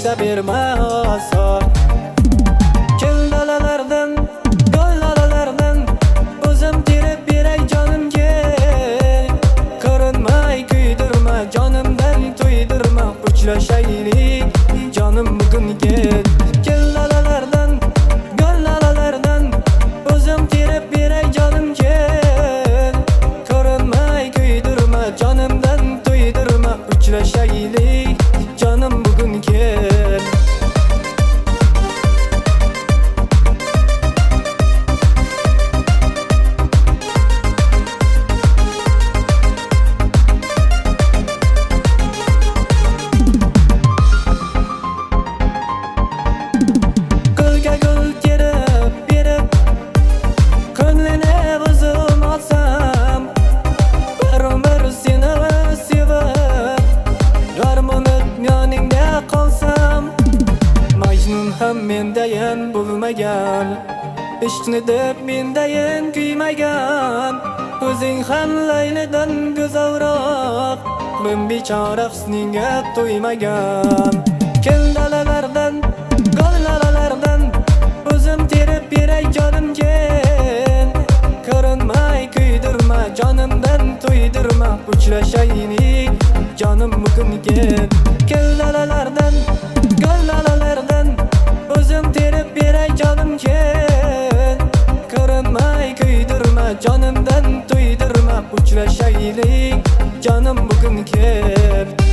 foyda bermasa. Kel dalalardan, gol dalalardan o'zim terib beray jonimga. Ko'rinmay kuydirma, jonimdan to'ydirma, uchrashaylik jonim bugun ket. Kel dalalardan, gol dalalardan o'zim terib beray jonimga. Ko'rinmay kuydirma, jonimdan to'ydirma, uchrashaylik jonim bugun ket. Gulga gul terib berib, ko'nglini o'zim olsam, bir umr seni sevib, g'armonib yoningda qolsam. Majnun ham mendayin bo'lmagan, ishqni deb mendayin kuymagan. O'zing ham Laylidan go'zalroq, men bechora husningga to'ymagan. Kel dalalardan, gol dalalardan o'zim terib beray jonimga. Ko'rinmay kuydirma, jonimdan to'ydirma, uchrashaylik jonim bugun ket. Kel dalalardan, gol dalalardan o'zim terib beray jonimga. Ko'rinmay kuydirma, jonimdan to'ydirma, uchrashaylik jonim bugun ket.